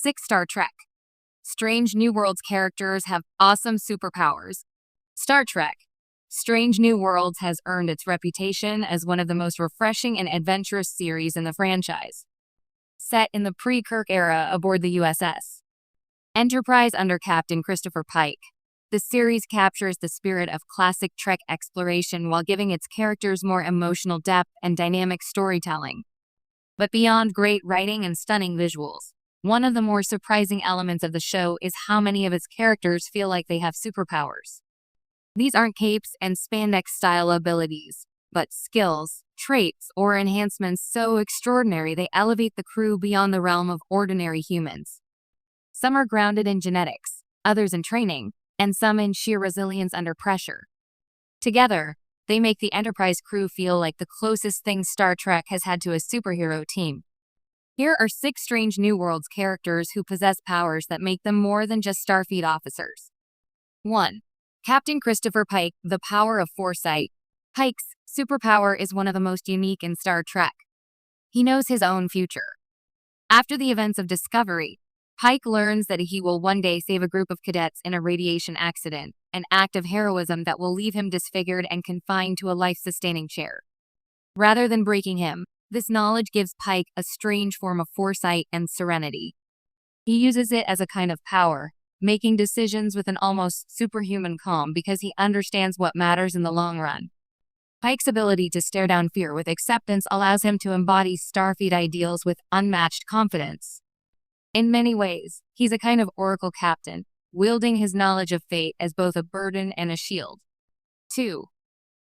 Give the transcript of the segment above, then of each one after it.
6. Star Trek. Strange New Worlds characters have awesome superpowers. Star Trek. Strange New Worlds has earned its reputation as one of the most refreshing and adventurous series in the franchise. Set in the pre-Kirk era aboard the USS Enterprise under Captain Christopher Pike, the series captures the spirit of classic Trek exploration while giving its characters more emotional depth and dynamic storytelling. But beyond great writing and stunning visuals, one of the more surprising elements of the show is how many of its characters feel like they have superpowers. These aren't capes and spandex-style abilities, but skills, traits, or enhancements so extraordinary they elevate the crew beyond the realm of ordinary humans. Some are grounded in genetics, others in training, and some in sheer resilience under pressure. Together, they make the Enterprise crew feel like the closest thing Star Trek has had to a superhero team. Here are 6 Strange New Worlds characters who possess powers that make them more than just Starfleet officers. 1. Captain Christopher Pike, the power of foresight. Pike's superpower is one of the most unique in Star Trek. He knows his own future. After the events of Discovery, Pike learns that he will one day save a group of cadets in a radiation accident, an act of heroism that will leave him disfigured and confined to a life-sustaining chair. Rather than breaking him, this knowledge gives Pike a strange form of foresight and serenity. He uses it as a kind of power, making decisions with an almost superhuman calm because he understands what matters in the long run. Pike's ability to stare down fear with acceptance allows him to embody Starfleet ideals with unmatched confidence. In many ways, he's a kind of oracle captain, wielding his knowledge of fate as both a burden and a shield. 2.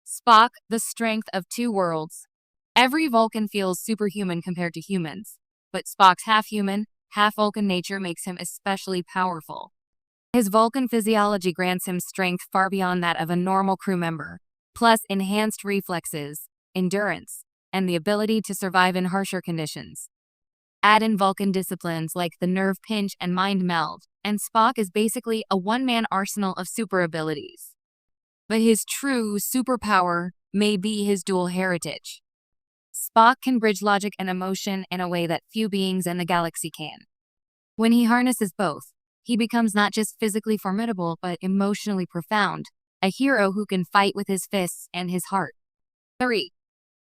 Spock, the strength of two worlds. Every Vulcan feels superhuman compared to humans, but Spock's half-human, half-Vulcan nature makes him especially powerful. His Vulcan physiology grants him strength far beyond that of a normal crew member, plus enhanced reflexes, endurance, and the ability to survive in harsher conditions. Add in Vulcan disciplines like the nerve pinch and mind meld, and Spock is basically a one-man arsenal of super abilities. But his true superpower may be his dual heritage. Spock can bridge logic and emotion in a way that few beings in the galaxy can. When he harnesses both, he becomes not just physically formidable but emotionally profound, a hero who can fight with his fists and his heart. 3.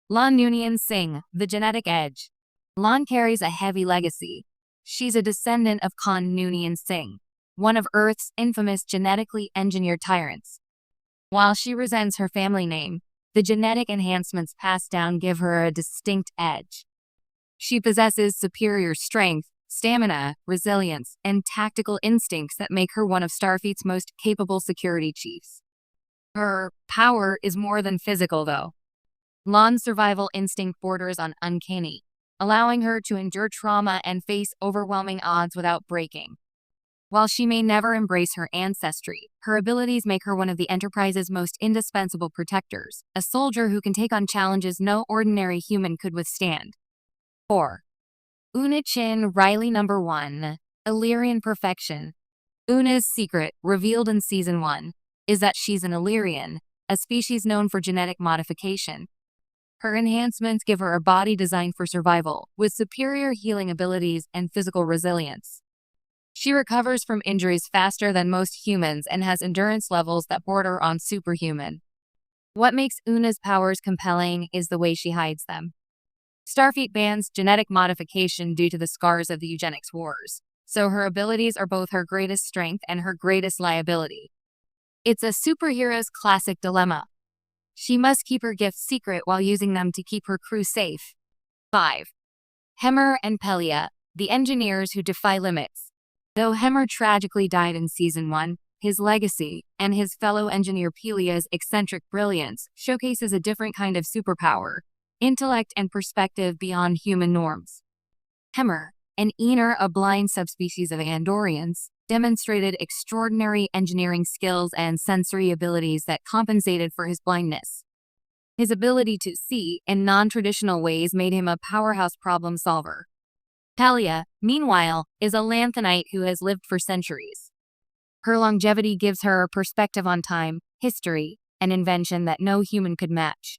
Lon Noonien Singh, the genetic edge. Lon carries a heavy legacy. She's a descendant of Khan Noonien Singh, one of Earth's infamous genetically engineered tyrants. While she resents her family name, the genetic enhancements passed down give her a distinct edge. She possesses superior strength, stamina, resilience, and tactical instincts that make her one of Starfleet's most capable security chiefs. Her power is more than physical, though. Lon's survival instinct borders on uncanny, allowing her to endure trauma and face overwhelming odds without breaking. While she may never embrace her ancestry, her abilities make her one of the Enterprise's most indispensable protectors, a soldier who can take on challenges no ordinary human could withstand. 4. Una Chin Riley No. 1, Illyrian Perfection. Una's secret, revealed in Season 1, is that she's an Illyrian, a species known for genetic modification. Her enhancements give her a body designed for survival, with superior healing abilities and physical resilience. She recovers from injuries faster than most humans and has endurance levels that border on superhuman. What makes Una's powers compelling is the way she hides them. Starfleet bans genetic modification due to the scars of the eugenics wars, so her abilities are both her greatest strength and her greatest liability. It's a superhero's classic dilemma. She must keep her gifts secret while using them to keep her crew safe. 5. Hemmer and Pelia, the engineers who defy limits. Though Hemmer tragically died in Season 1, his legacy, and his fellow engineer Pelia's eccentric brilliance, showcases a different kind of superpower, intellect and perspective beyond human norms. Hemmer, an Aener, a blind subspecies of Andorians, demonstrated extraordinary engineering skills and sensory abilities that compensated for his blindness. His ability to see in non-traditional ways made him a powerhouse problem solver. Pelia, meanwhile, is a Lanthanite who has lived for centuries. Her longevity gives her a perspective on time, history, and invention that no human could match.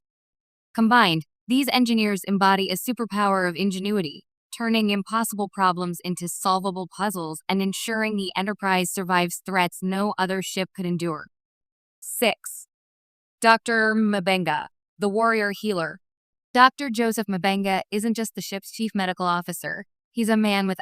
Combined, these engineers embody a superpower of ingenuity, turning impossible problems into solvable puzzles and ensuring the Enterprise survives threats no other ship could endure. 6. Dr. Mabenga, the warrior healer. Dr. Joseph Mabenga isn't just the ship's chief medical officer. He's a man with